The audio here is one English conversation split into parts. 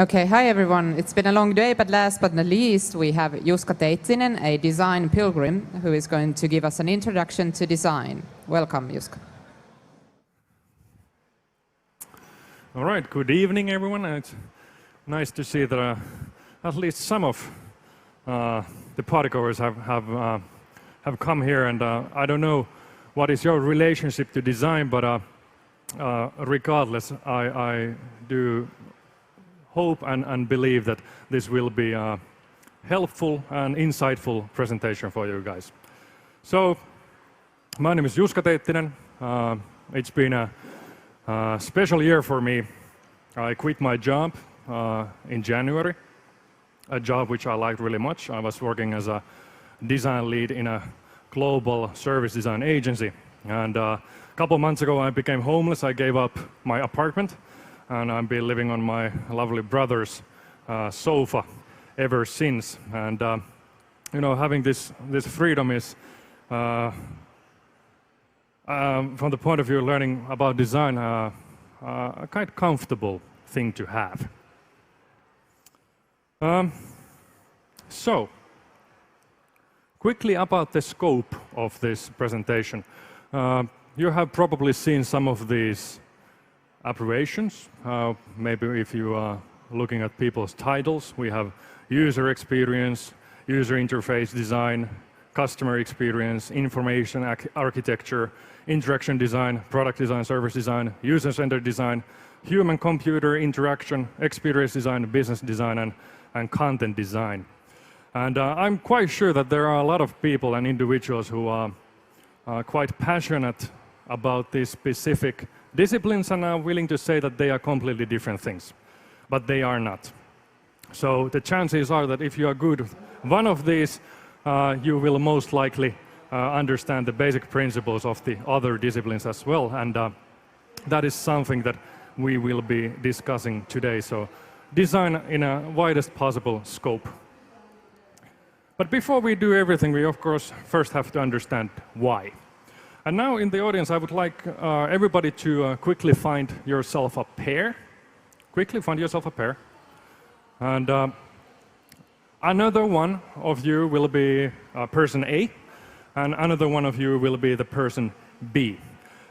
Okay, hi everyone. It's been a long day, but last but not least, we have Juska Teittinen, a design pilgrim, who is going to give us an introduction to design. Welcome, Juska. All right, good evening, everyone. It's nice to see that at least some of the partygoers have come here, and I don't know what is your relationship to design, but regardless, I do hope and believe that this will be a helpful and insightful presentation for you guys. So, my name is Juska Teittinen. It's been a special year for me. I quit my job in January, a job which I liked really much. I was working as a design lead in a global service design agency. And a couple of months ago, I became homeless. I gave up my apartment, and I've been living on my lovely brother's sofa ever since. And you know, having this freedom is, from the point of view of learning about design, a quite comfortable thing to have. So, quickly about the scope of this presentation. You have probably seen some of these abbreviations. Maybe if you are looking at people's titles, we have user experience, user interface design, customer experience, information architecture, interaction design, product design, service design, user-centered design, human-computer interaction, experience design, business design, and content design. And I'm quite sure that there are a lot of people and individuals who are quite passionate about these specific disciplines and are willing to say that they are completely different things, but they are not. So the chances are that if you are good with one of these, you will most likely understand the basic principles of the other disciplines as well, and that is something that we will be discussing today. So design in a widest possible scope. But before we do everything, we of course first have to understand why. And now in the audience, I would like everybody to quickly find yourself a pair. Quickly find yourself a pair. And another one of you will be person A, and another one of you will be the person B.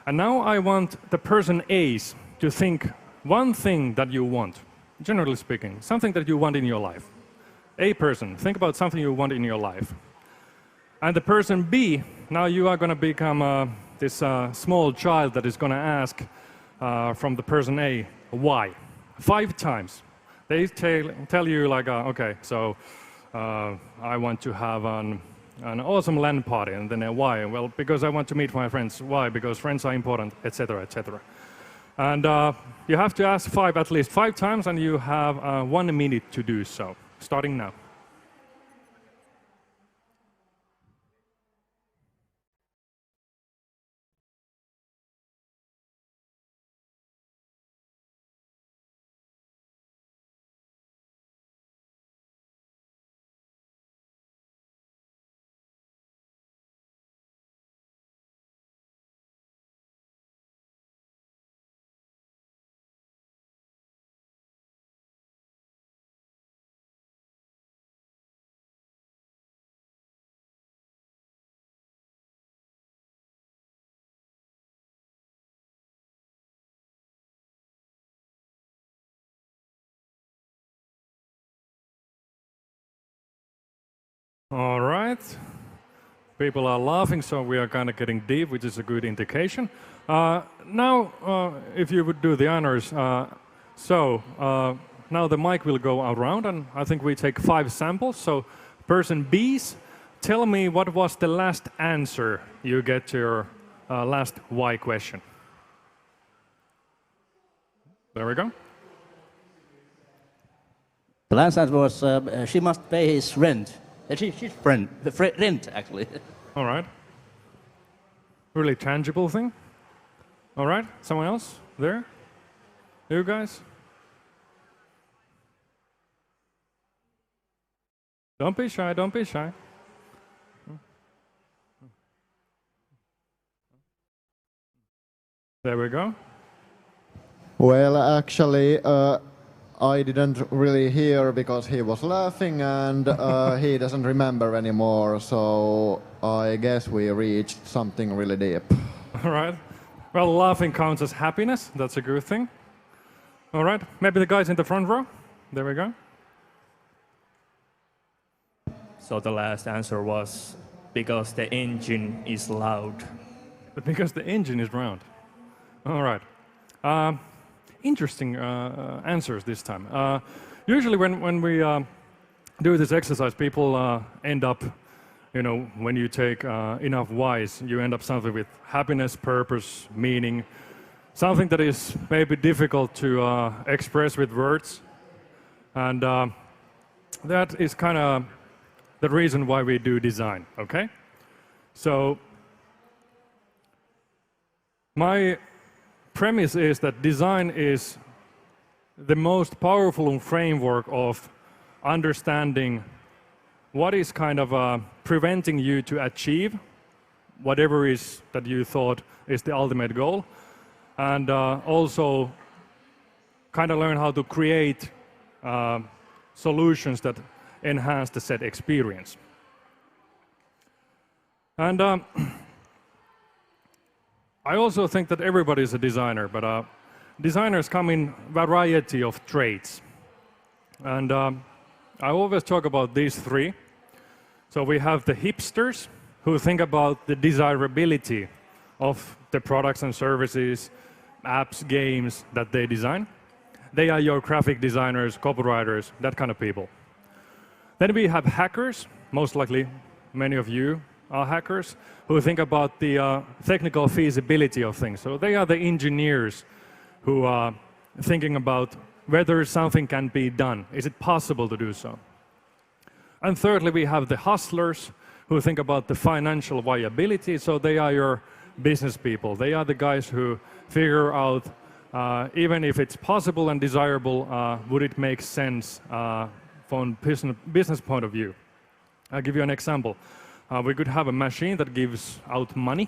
And now I want the person A's to think one thing that you want, generally speaking, something that you want in your life. A person, think about something you want in your life. And the person B, now you are going to become this small child that is going to ask from the person A, why? 5 times. They tell you like, okay, so I want to have an awesome LAN party, and then why? Well, because I want to meet my friends. Why? Because friends are important, etc., etc. And you have to ask at least 5 times, and you have 1 minute to do so, starting now. All right. People are laughing, so we are kind of getting deep, which is a good indication. Now, if you would do the honors, now the mic will go around, and I think we take 5 samples. So, person B's, tell me what was the last answer you get to your last why question. There we go. The last answer was she must pay his rent. She's rent, actually. All right. Really tangible thing. All right. Someone else there? You guys? Don't be shy. Don't be shy. There we go. Well, actually, I didn't really hear because he was laughing and he doesn't remember anymore. So I guess we reached something really deep. All right. Well, laughing counts as happiness. That's a good thing. All right. Maybe the guys in the front row. There we go. So the last answer was because the engine is loud. But because the engine is round. All right. Interesting answers this time. Usually when we do this exercise, people end up, when you take enough whys, you end up something with happiness, purpose, meaning, something that is maybe difficult to express with words. And that is kind of the reason why we do design, okay? So my premise is that design is the most powerful framework of understanding what is kind of preventing you to achieve whatever is that you thought is the ultimate goal, and also kind of learn how to create solutions that enhance the said experience. And I also think that everybody is a designer, but designers come in variety of traits. And I always talk about these three. So we have the hipsters who think about the desirability of the products and services, apps, games that they design. They are your graphic designers, copywriters, that kind of people. Then we have hackers, most likely many of you are hackers, who think about the technical feasibility of things. So they are the engineers who are thinking about whether something can be done. Is it possible to do so? And thirdly, we have the hustlers who think about the financial viability. So they are your business people. They are the guys who figure out, even if it's possible and desirable, would it make sense from business point of view? I'll give you an example. We could have a machine that gives out money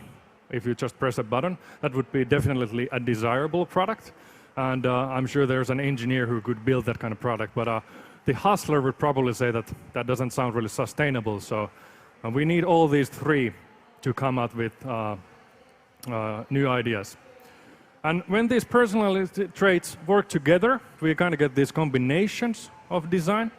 if you just press a button. That would be definitely a desirable product. And I'm sure there's an engineer who could build that kind of product. But the hustler would probably say that that doesn't sound really sustainable. So we need all these three to come up with new ideas. And when these personality traits work together, we kind of get these combinations of design.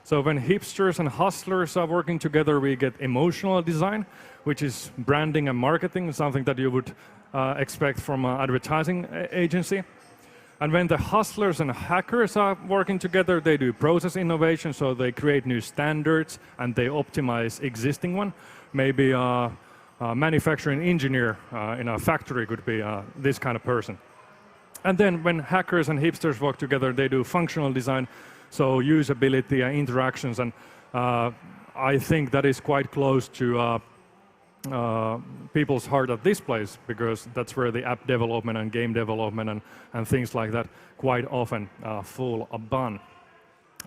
So when hipsters and hustlers are working together, we get emotional design, which is branding and marketing, something that you would expect from an advertising agency. And when the hustlers and hackers are working together, they do process innovation, so they create new standards and they optimize existing one. Maybe a manufacturing engineer in a factory could be this kind of person. And then when hackers and hipsters work together, they do functional design, so usability and interactions, and I think that is quite close to people's heart at this place, because that's where the app development and game development and things like that quite often fall upon.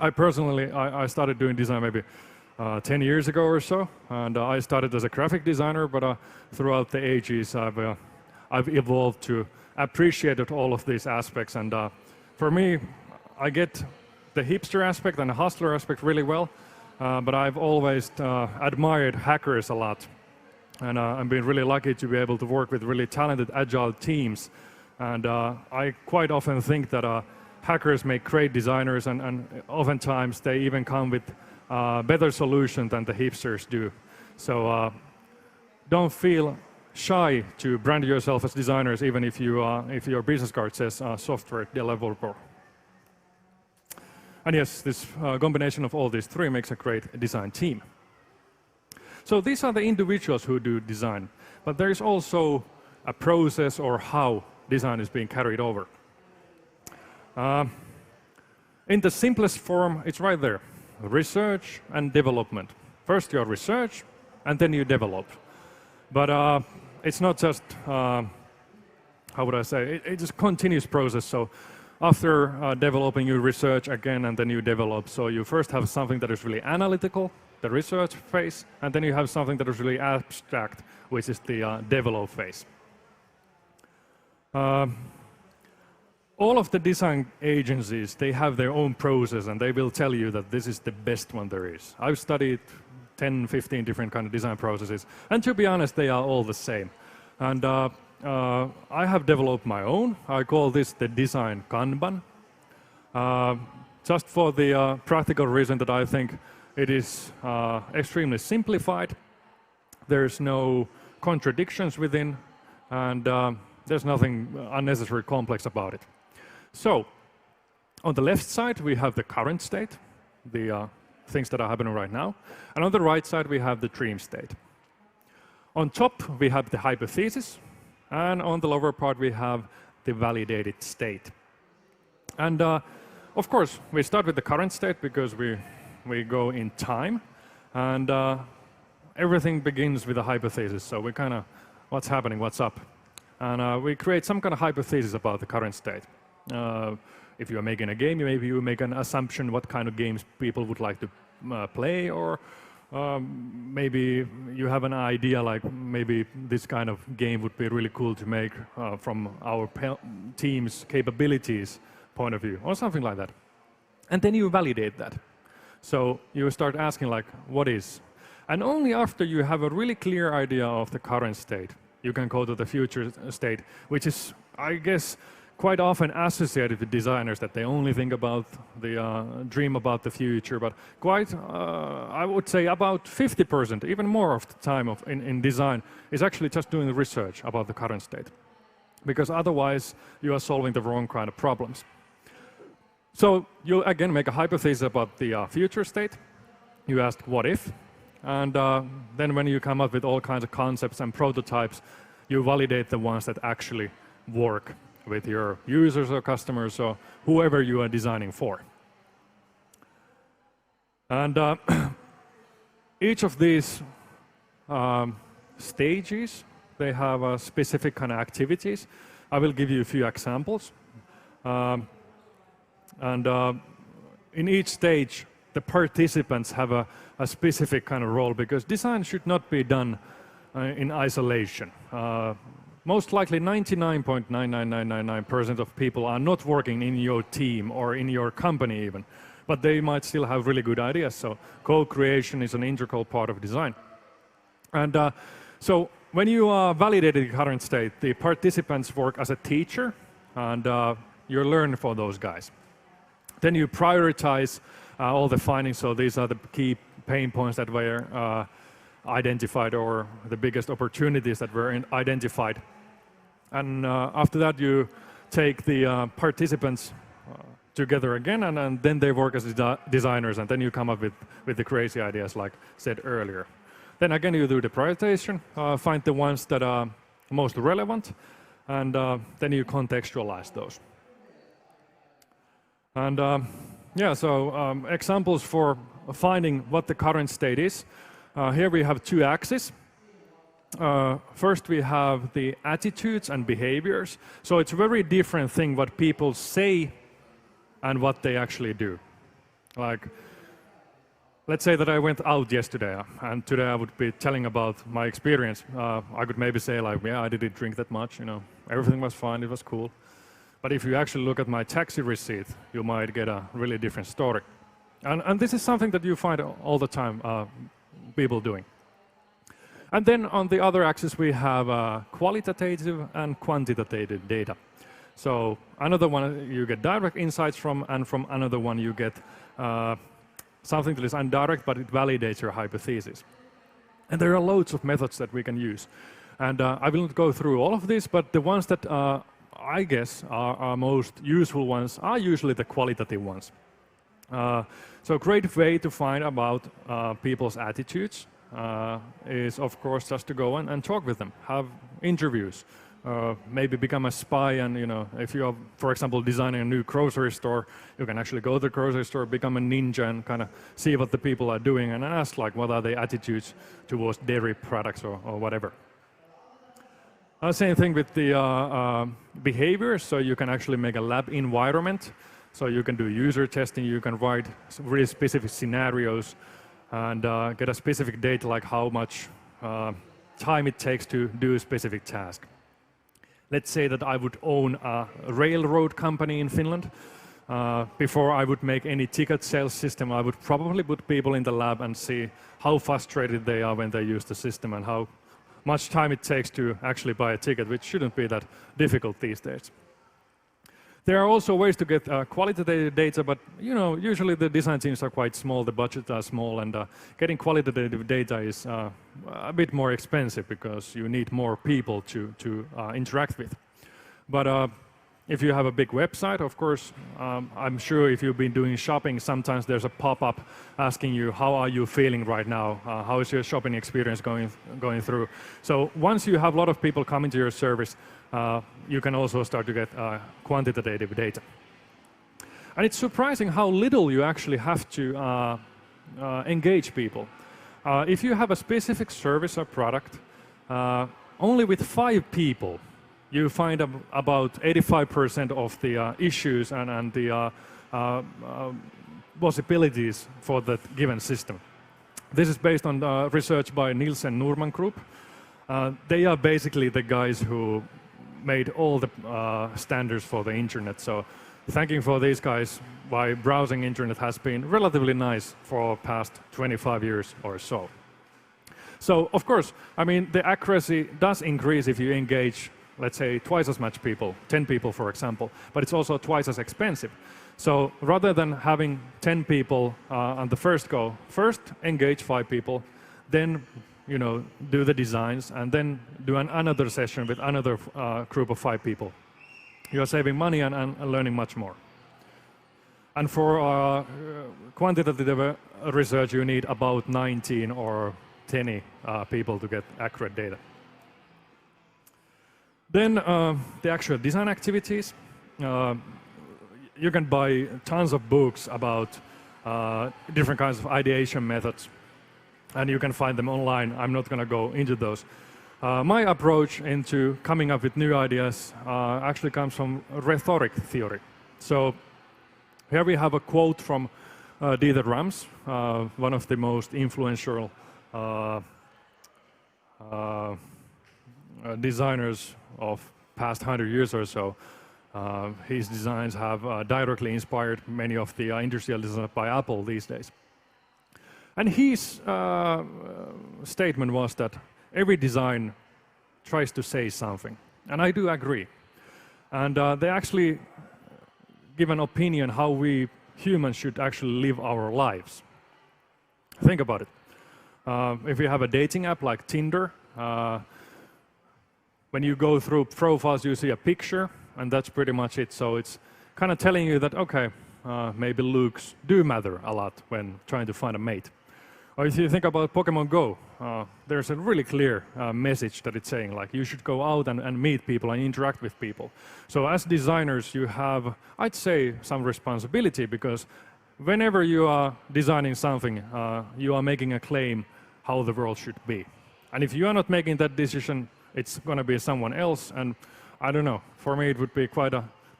I personally, I started doing design maybe 10 years ago or so, and I started as a graphic designer, but throughout the ages I've evolved to appreciate all of these aspects, and for me, I get the hipster aspect and the hustler aspect really well, but I've always admired hackers a lot. And I've been really lucky to be able to work with really talented, agile teams. And I quite often think that hackers make great designers, and oftentimes they even come with better solutions than the hipsters do. So don't feel shy to brand yourself as designers, even if your business card says software developer. And yes, this combination of all these three makes a great design team. So these are the individuals who do design, but there is also a process or how design is being carried over. In the simplest form, it's right there, research and development. First you research, and then you develop. But it's not just, how would I say, it's a continuous process. So after developing, you research again, and then you develop. So you first have something that is really analytical, the research phase, and then you have something that is really abstract, which is the develop phase. all of the design agencies, they have their own process and they will tell you that this is the best one there is. I've studied 10, 15 different kind of design processes, and to be honest, they are all the same. And I have developed my own. I call this the design Kanban, just for the practical reason that I think it is extremely simplified. There's no contradictions within, and there's nothing unnecessarily complex about it. So, on the left side, we have the current state, the things that are happening right now. And on the right side, we have the dream state. On top, we have the hypothesis. And on the lower part, we have the validated state. And of course, we start with the current state because we go in time. And everything begins with a hypothesis. So we kind of, what's happening, what's up? And we create some kind of hypothesis about the current state. If you are making a game, maybe you make an assumption what kind of games people would like to play, or maybe you have an idea like maybe this kind of game would be really cool to make from our team's capabilities point of view, or something like that. And then you validate that. So you start asking like, what is? And only after you have a really clear idea of the current state, you can go to the future state, which is, I guess, quite often associated with designers, that they only think about the dream about the future, but quite, I would say about 50%, even more of the time in design, is actually just doing the research about the current state. Because otherwise, you are solving the wrong kind of problems. So you again make a hypothesis about the future state. You ask, what if? And then when you come up with all kinds of concepts and prototypes, you validate the ones that actually work with your users or customers or whoever you are designing for. And each of these stages, they have a specific kind of activities. I will give you a few examples. And in each stage, the participants have a specific kind of role, because design should not be done in isolation. Most likely 99.99999% of people are not working in your team or in your company even, but they might still have really good ideas. So co-creation is an integral part of design. And so when you validate the current state, the participants work as a teacher, and you learn for those guys. Then you prioritize all the findings. So these are the key pain points that were identified, or the biggest opportunities that were identified. And after that, you take the participants together again, and then they work as designers, and then you come up with the crazy ideas like said earlier. Then again, you do the prioritization, find the ones that are most relevant, and then you contextualize those. And yeah, so examples for finding what the current state is. Here we have two axes. First, we have the attitudes and behaviors. So it's a very different thing what people say and what they actually do. Like, let's say that I went out yesterday, and today I would be telling about my experience. I could maybe say like, yeah, I didn't drink that much, everything was fine, it was cool. But if you actually look at my taxi receipt, you might get a really different story. And this is something that you find all the time people doing. And then on the other axis, we have qualitative and quantitative data. So another one you get direct insights from, and from another one you get something that is indirect, but it validates your hypothesis. And there are loads of methods that we can use. And I will not go through all of these, but the ones that I guess are most useful ones are usually the qualitative ones. So a great way to find about people's attitudes is, of course, just to go and talk with them, have interviews, maybe become a spy. And if you are, for example, designing a new grocery store, you can actually go to the grocery store, become a ninja, and kind of see what the people are doing, and ask like, what are their attitudes towards dairy products or whatever. Same thing with the behaviors. So you can actually make a lab environment. So you can do user testing. You can write really specific scenarios and get a specific data, like how much time it takes to do a specific task. let's say that I would own a railroad company in Finland. Before I would make any ticket sales system, I would probably put people in the lab and see how frustrated they are when they use the system and how much time it takes to actually buy a ticket, which shouldn't be that difficult these days. There are also ways to get qualitative data, but usually the design teams are quite small, the budgets are small, and getting qualitative data is a bit more expensive because you need more people to interact with. But if you have a big website, of course, I'm sure if you've been doing shopping, sometimes there's a pop-up asking you, how are you feeling right now? How is your shopping experience going through? So once you have a lot of people coming to your service, you can also start to get quantitative data. And it's surprising how little you actually have to engage people. If you have a specific service or product, only with 5 people, you find about 85% of the issues and the possibilities for that given system. This is based on research by Nielsen Norman Group. They are basically the guys who made all the standards for the internet. So thanking for these guys, why browsing internet has been relatively nice for past 25 years or so. So of course, I mean, the accuracy does increase if you engage, let's say, twice as much people, 10 people, for example, but it's also twice as expensive. So rather than having 10 people on the first go, first engage 5 people, then do the designs, and then do another session with another group of 5 people. You are saving money and learning much more. And for quantitative research, you need about 19 or 20 people to get accurate data. Then the actual design activities. You can buy tons of books about different kinds of ideation methods, and you can find them online. I'm not going to go into those. My approach into coming up with new ideas actually comes from rhetoric theory. So here we have a quote from Dieter Rams, one of the most influential designers of past 100 years or so. His designs have directly inspired many of the industrial designs by Apple these days. And his statement was that every design tries to say something. And I do agree. And they actually give an opinion how we humans should actually live our lives. Think about it. If you have a dating app like Tinder, when you go through profiles, you see a picture, and that's pretty much it. So it's kind of telling you that, okay, maybe looks do matter a lot when trying to find a mate. Or if you think about Pokemon Go, there's a really clear message that it's saying, like, you should go out and meet people and interact with people. So as designers, you have, I'd say, some responsibility, because whenever you are designing something, you are making a claim how the world should be. And if you are not making that decision, it's going to be someone else. And I don't know, for me it would be quite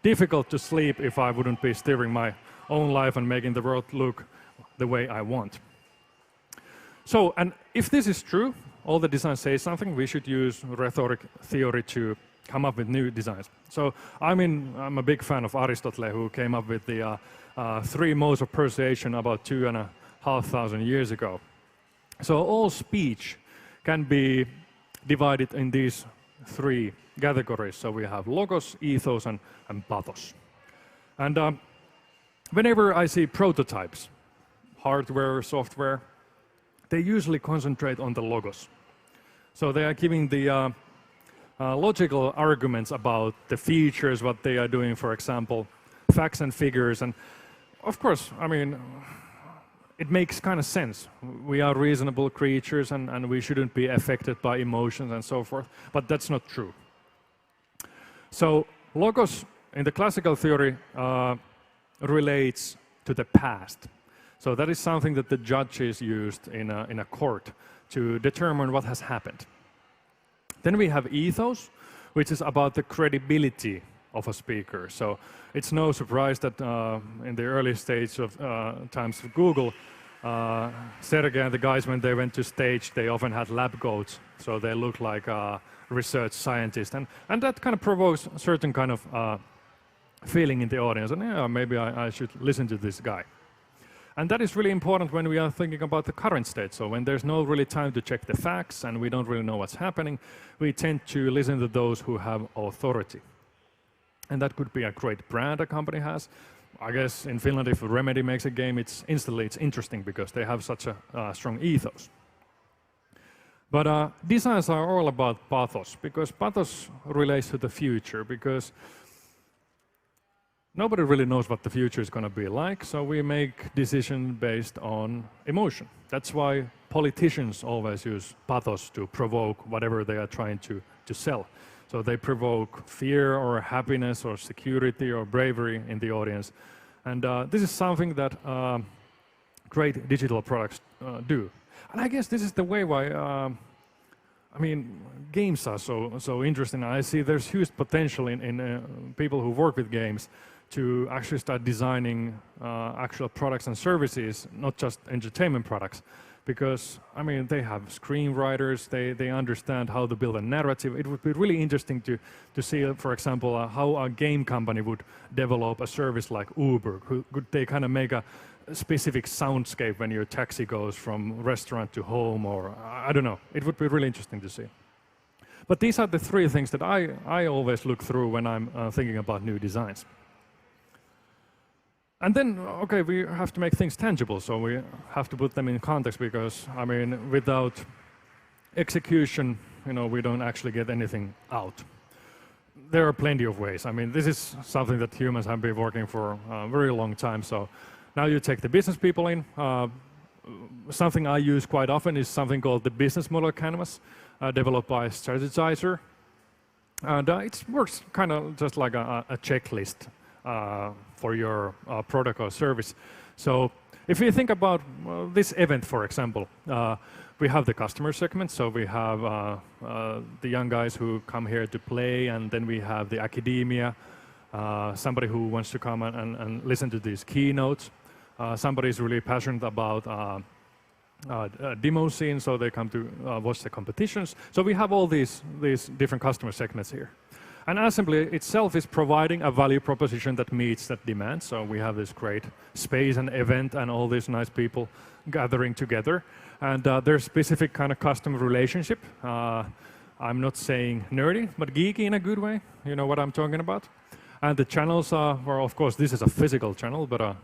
difficult to sleep if I wouldn't be steering my own life and making the world look the way I want. So, and if this is true, all the designs say something, we should use rhetoric theory to come up with new designs. So I'm a big fan of Aristotle, who came up with the 3 modes of persuasion about 2,500 years ago. So all speech can be divided in these 3 categories. So we have logos, ethos, and pathos. And whenever I see prototypes, hardware, software, they usually concentrate on the logos. So they are giving the logical arguments about the features, what they are doing, for example, facts and figures. And of course, I mean, it makes kind of sense. We are reasonable creatures, and we shouldn't be affected by emotions and so forth. But that's not true. So logos in the classical theory relates to the past. So that is something that the judges used in a court to determine what has happened. Then we have ethos, which is about the credibility of a speaker. So it's no surprise that in the early stage of times of Google, Sergey and the guys, when they went to stage, they often had lab coats, so they looked like research scientists, and that kind of provokes a certain kind of feeling in the audience, and yeah, maybe I should listen to this guy. And that is really important when we are thinking about the current state. So when there's no really time to check the facts and we don't really know what's happening, we tend to listen to those who have authority. And that could be a great brand a company has. I guess in Finland, if Remedy makes a game, it's interesting because they have such a strong ethos. But designs are all about pathos, because pathos relates to the future, because nobody really knows what the future is going to be like, so we make decisions based on emotion. That's why politicians always use pathos to provoke whatever they are trying to sell. So they provoke fear or happiness or security or bravery in the audience. And this is something that great digital products do. And I guess this is the way why, I mean, games are so interesting. I see there's huge potential in people who work with games to actually start designing actual products and services, not just entertainment products. Because, I mean, they have screenwriters, they understand how to build a narrative. It would be really interesting to see, for example, how a game company would develop a service like Uber. Could they kind of make a specific soundscape when your taxi goes from restaurant to home, or I don't know. It would be really interesting to see. But these are the three things that I always look through when I'm thinking about new designs. And then, okay, we have to make things tangible, so we have to put them in context, because, I mean, without execution, you know, we don't actually get anything out. There are plenty of ways. I mean, this is something that humans have been working for a very long time. So now you take the business people in. Something I use quite often is something called the business model canvas, developed by Strategizer. And it works kind of just like a checklist for your product or service. So if you think about this event, for example, we have the customer segment. So we have the young guys who come here to play, and then we have the academia, somebody who wants to come and listen to these keynotes. Somebody is really passionate about demo scene, so they come to watch the competitions. So we have all these different customer segments here. And Assembly itself is providing a value proposition that meets that demand. So we have this great space and event and all these nice people gathering together. And there's specific kind of customer relationship. I'm not saying nerdy, but geeky in a good way. You know what I'm talking about? And the channels are, well, of course, this is a physical channel, but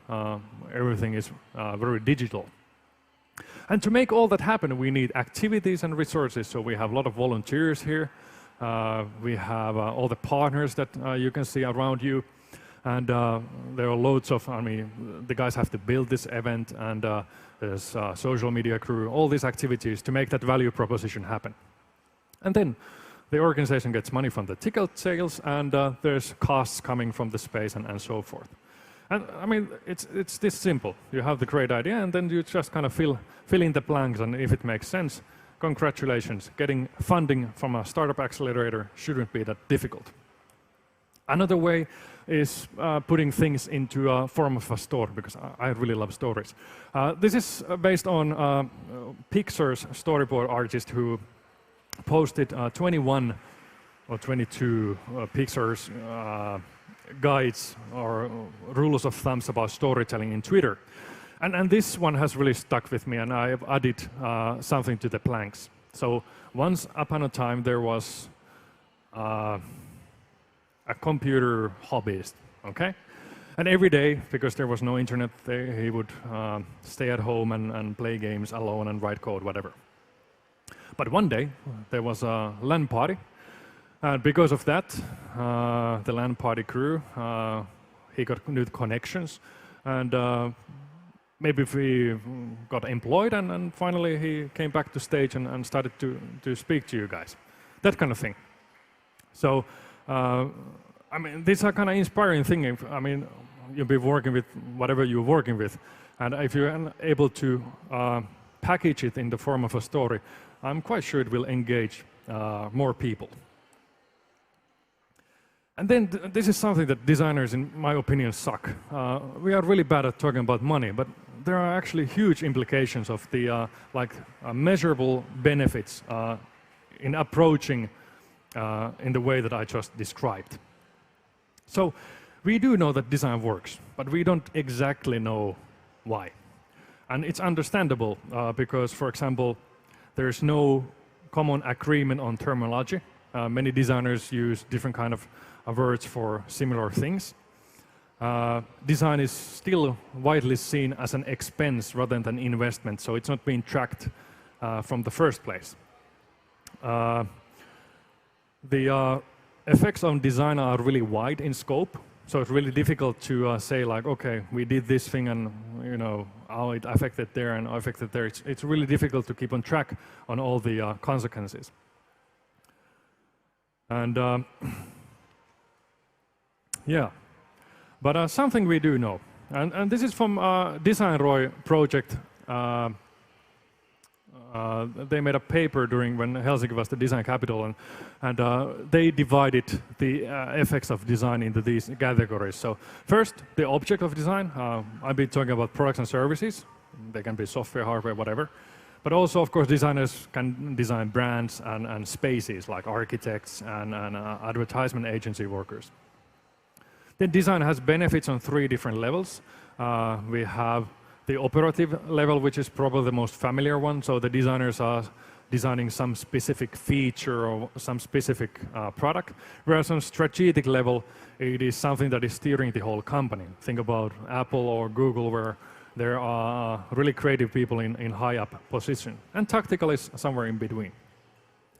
everything is very digital. And to make all that happen, we need activities and resources. So we have a lot of volunteers here. We have all the partners that you can see around you, and there are loads of, I mean, the guys have to build this event, and there's a social media crew, all these activities to make that value proposition happen. And then the organization gets money from the ticket sales, and there's costs coming from the space and so forth. And I mean, it's this simple. You have the great idea, and then you just kind of fill in the blanks, and if it makes sense, congratulations, getting funding from a startup accelerator shouldn't be that difficult. Another way is putting things into a form of a story, because I really love stories. This is based on Pixar's storyboard artist who posted 21 or 22 Pixar's guides or rules of thumbs about storytelling in Twitter. And this one has really stuck with me, and I have added something to the planks. So once upon a time, there was a computer hobbyist, okay? And every day, because there was no internet, he would stay at home and play games alone and write code, whatever. But one day, there was a LAN party. And because of that, the LAN party crew, he got new connections. And maybe we got employed, and finally he came back to stage and started to speak to you guys. That kind of thing. So, I mean, these are kind of inspiring things. I mean, you'll be working with whatever you're working with. And if you're able to package it in the form of a story, I'm quite sure it will engage more people. And then this is something that designers, in my opinion, suck. We are really bad at talking about money, but there are actually huge implications of the measurable benefits in approaching in the way that I just described. So we do know that design works, but we don't exactly know why. And it's understandable because, for example, there's no common agreement on terminology. Many designers use different kind of words for similar things. Design is still widely seen as an expense rather than an investment, so it's not being tracked from the first place. The effects on design are really wide in scope, so it's really difficult to say like, okay, we did this thing and you know how it affected there and affected there. It's really difficult to keep on track on all the consequences. And yeah, but something we do know, and this is from DesignROI project. They made a paper during when Helsinki was the design capital, and they divided the effects of design into these categories. So first, the object of design. I've been talking about products and services. They can be software, hardware, whatever. But also, of course, designers can design brands and spaces like architects and advertisement agency workers. Then design has benefits on 3 different levels. We have the operative level, which is probably the most familiar one. So the designers are designing some specific feature or some specific product. Whereas on strategic level, it is something that is steering the whole company. Think about Apple or Google, where there are really creative people in high up position. And tactical is somewhere in between.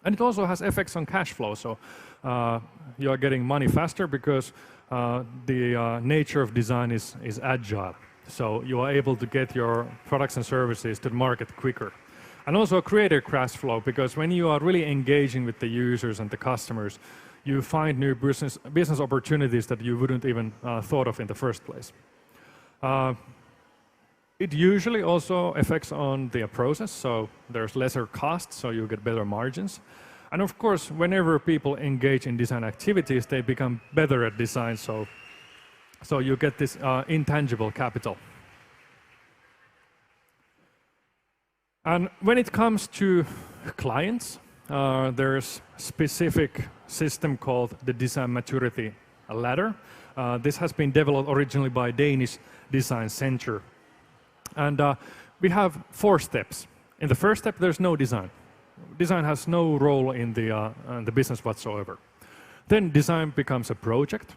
And it also has effects on cash flow. So you are getting money faster because the nature of design is agile. So you are able to get your products and services to the market quicker. And also creator cash flow, because when you are really engaging with the users and the customers, you find new business opportunities that you wouldn't even thought of in the first place. It usually also affects on the process, so there's lesser costs, so you get better margins. And of course, whenever people engage in design activities, they become better at design, so you get this intangible capital. And when it comes to clients, there's a specific system called the Design Maturity Ladder. This has been developed originally by Danish Design Center. And we have 4 steps. In the first step, there's no design. Design has no role in the business whatsoever. Then design becomes a project.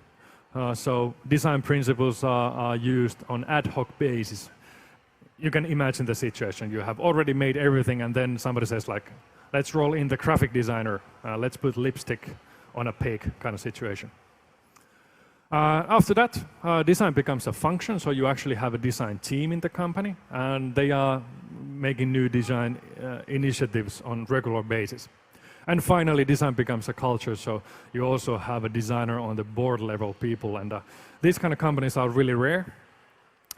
So design principles are used on ad hoc basis. You can imagine the situation. You have already made everything, and then somebody says like, let's roll in the graphic designer. Let's put lipstick on a pig kind of situation. After that, design becomes a function. So you actually have a design team in the company, and they are making new design initiatives on regular basis. And finally, design becomes a culture, so you also have a designer on the board level people. And these kind of companies are really rare,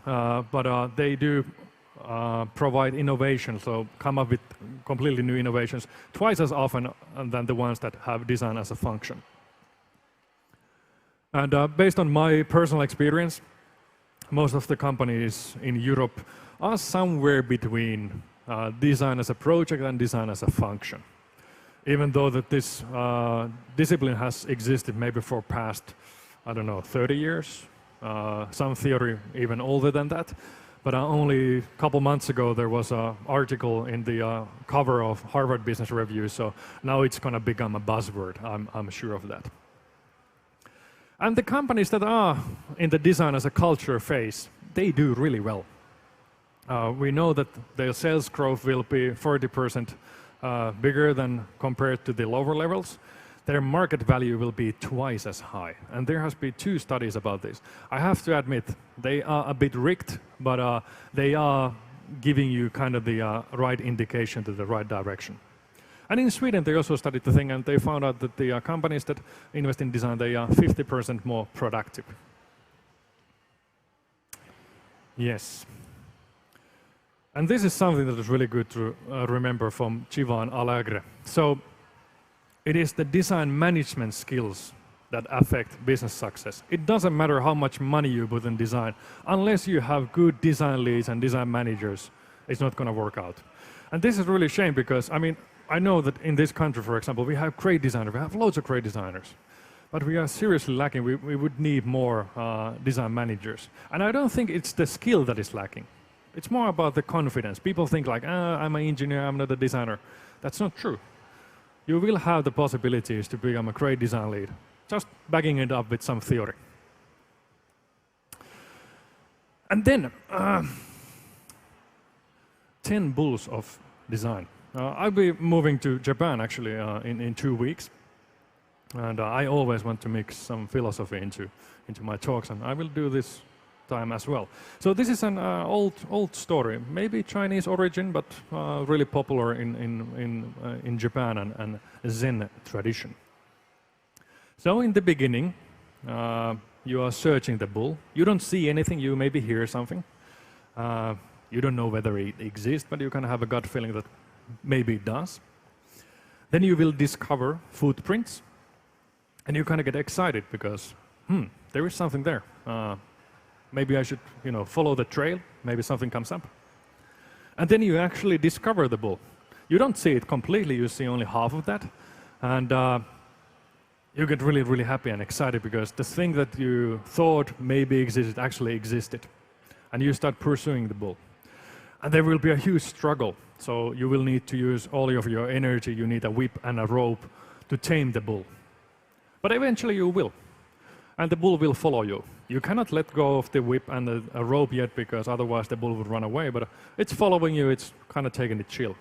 but they do provide innovation, so come up with completely new innovations twice as often than the ones that have design as a function. And based on my personal experience, most of the companies in Europe are somewhere between design as a project and design as a function. Even though that this discipline has existed maybe for past, I don't know, 30 years, some theory even older than that. But only a couple months ago, there was an article in the cover of Harvard Business Review, so now it's going to become a buzzword, I'm sure of that. And the companies that are in the design as a culture phase, they do really well. We know that their sales growth will be 40% bigger than compared to the lower levels. Their market value will be twice as high. And there has been 2 studies about this. I have to admit, they are a bit rigged, but they are giving you kind of the right indication to the right direction. And in Sweden, they also studied the thing, and they found out that the companies that invest in design, they are 50% more productive. Yes. And this is something that is really good to remember from Chivan Alagre. So it is the design management skills that affect business success. It doesn't matter how much money you put in design, unless you have good design leads and design managers, it's not going to work out. And this is really a shame because, I mean, I know that in this country, for example, we have great designers, we have loads of great designers, but we are seriously lacking. We would need more design managers. And I don't think it's the skill that is lacking. It's more about the confidence. People think like, I'm an engineer, I'm not a designer. That's not true. You will have the possibilities to become a great design lead, just backing it up with some theory. And then, 10 bulls of design. I'll be moving to Japan actually in 2 weeks. And I always want to mix some philosophy into my talks, and I will do this time as well. So this is an old story, maybe Chinese origin, but really popular in Japan and Zen tradition. So in the beginning, you are searching the bull. You don't see anything, you maybe hear something. You don't know whether it exists, but you kind of have a gut feeling that maybe it does. Then you will discover footprints, and you kind of get excited because, there is something there. Maybe I should, follow the trail. Maybe something comes up. And then you actually discover the bull. You don't see it completely. You see only half of that. And you get really, really happy and excited because the thing that you thought maybe existed actually existed. And you start pursuing the bull. And there will be a huge struggle. So you will need to use all of your energy. You need a whip and a rope to tame the bull. But eventually you will. And the bull will follow you. You cannot let go of the whip and a rope yet because otherwise the bull would run away, but it's following you, it's kind of taking it chill.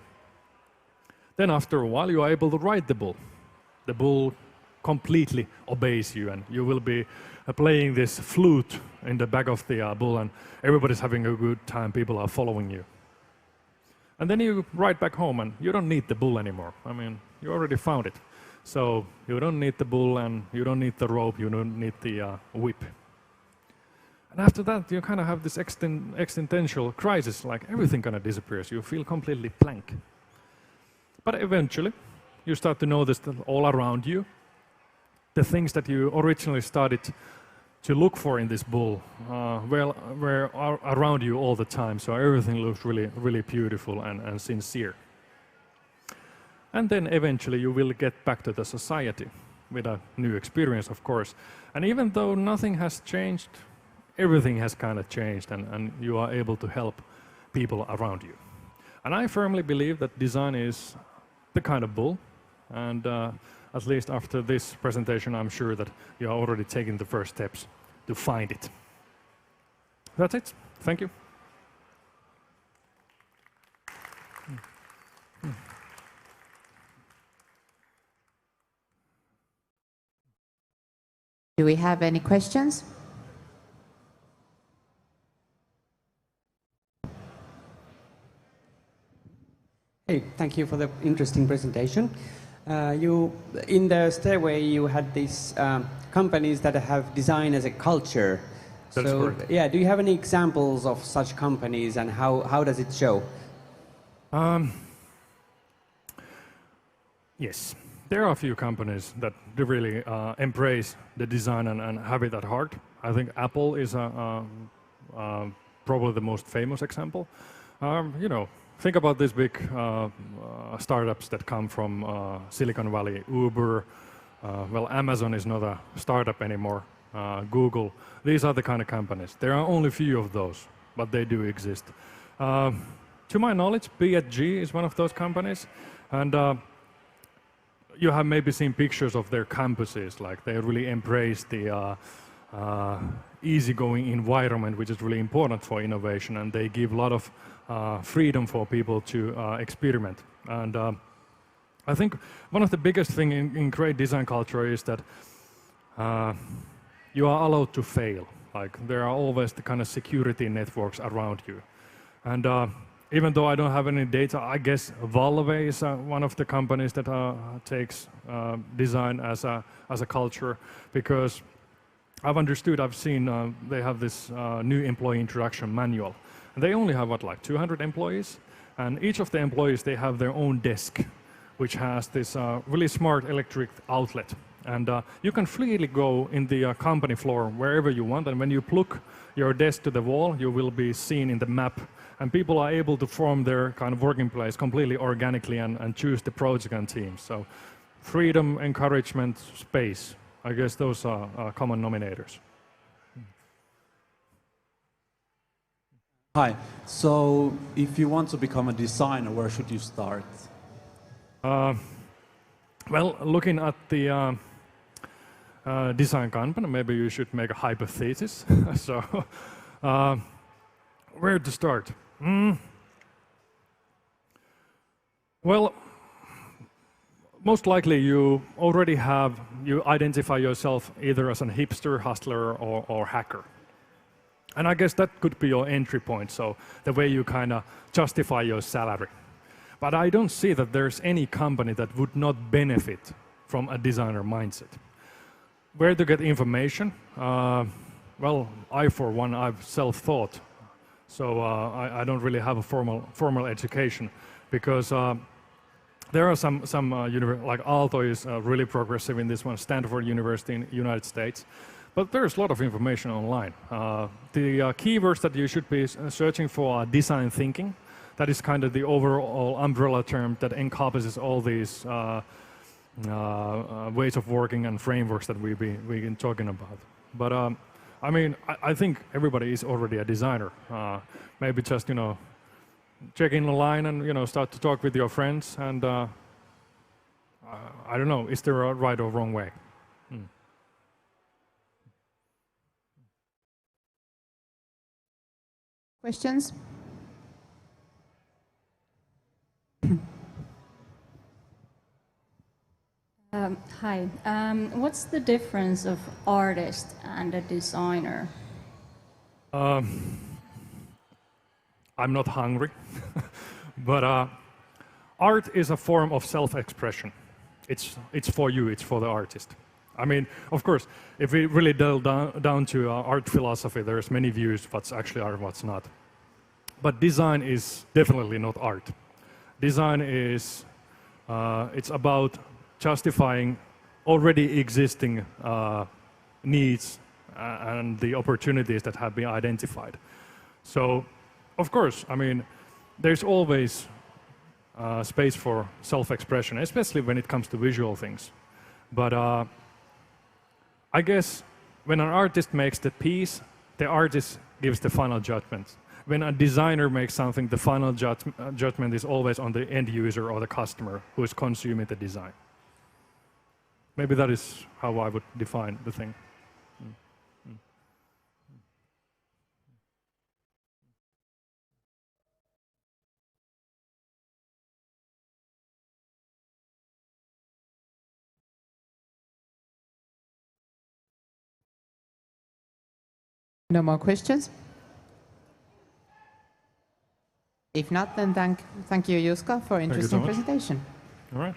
Then after a while you are able to ride the bull. The bull completely obeys you and you will be playing this flute in the back of the bull and everybody's having a good time, people are following you. And then you ride back home and you don't need the bull anymore. I mean, you already found it. So you don't need the bull and you don't need the rope, you don't need the whip. And after that, you kind of have this existential crisis, like everything kind of disappears. You feel completely blank. But eventually, you start to notice that all around you, the things that you originally started to look for in this bull were around you all the time. So everything looks really, really beautiful and sincere. And then eventually you will get back to the society with a new experience, of course. And even though nothing has changed, everything has kind of changed and you are able to help people around you. And I firmly believe that design is the kind of bull. And at least after this presentation, I'm sure that you are already taking the first steps to find it. That's it. Thank you. Do we have any questions? Hey, thank you for the interesting presentation. In the stairway, you had these companies that have design as a culture. That's correct. Yeah, do you have any examples of such companies and how does it show? Yes. There are a few companies that really embrace the design and have it at heart. I think Apple is probably the most famous example. Think about these big startups that come from Silicon Valley, Uber. Well, Amazon is not a startup anymore. Google. These are the kind of companies. There are only a few of those, but they do exist. To my knowledge, P&G is one of those companies, and you have maybe seen pictures of their campuses, like they really embrace the easygoing environment, which is really important for innovation, and they give a lot of freedom for people to experiment. And I think one of the biggest things in great design culture is that you are allowed to fail. Like there are always the kind of security networks around you. And even though I don't have any data, I guess Valve is one of the companies that takes design as a culture, because I've seen they have this new employee introduction manual. And they only have, like 200 employees? And each of the employees, they have their own desk, which has this really smart electric outlet. And you can freely go in the company floor wherever you want, and when you plug your desk to the wall, you will be seen in the map. And people are able to form their kind of working place completely organically and choose the project and team. So freedom, encouragement, space. I guess those are common nominators. Hi. So if you want to become a designer, where should you start? Well, looking at the design company, maybe you should make a hypothesis. So where to start? Well, most likely you already you identify yourself either as a hipster, hustler, or hacker. And I guess that could be your entry point, so the way you kind of justify your salary. But I don't see that there's any company that would not benefit from a designer mindset. Where to get information? Well, I, for one, I've self-taught. So I don't really have a formal education, because there are some like Aalto is really progressive in this one, Stanford University in the United States. But there's a lot of information online. The keywords that you should be searching for are design thinking. That is kind of the overall umbrella term that encompasses all these ways of working and frameworks that we've been talking about. But I mean, I think everybody is already a designer. Maybe just, check in the line and, start to talk with your friends. And I don't know, is there a right or wrong way? Questions? Hi. What's the difference of artist and a designer? I'm not hungry, but art is a form of self-expression. It's for you, it's for the artist. I mean, of course, if we really delve down to art philosophy, there's many views what's actually art and what's not. But design is definitely not art. Design is, it's about justifying already existing needs and the opportunities that have been identified. So, of course, I mean, there's always space for self-expression, especially when it comes to visual things. But I guess when an artist makes the piece, the artist gives the final judgment. When a designer makes something, the final judgment is always on the end user or the customer who is consuming the design. Maybe that is how I would define the thing. No more questions? If not, then thank you, Juska, for interesting so much. presentation. All right.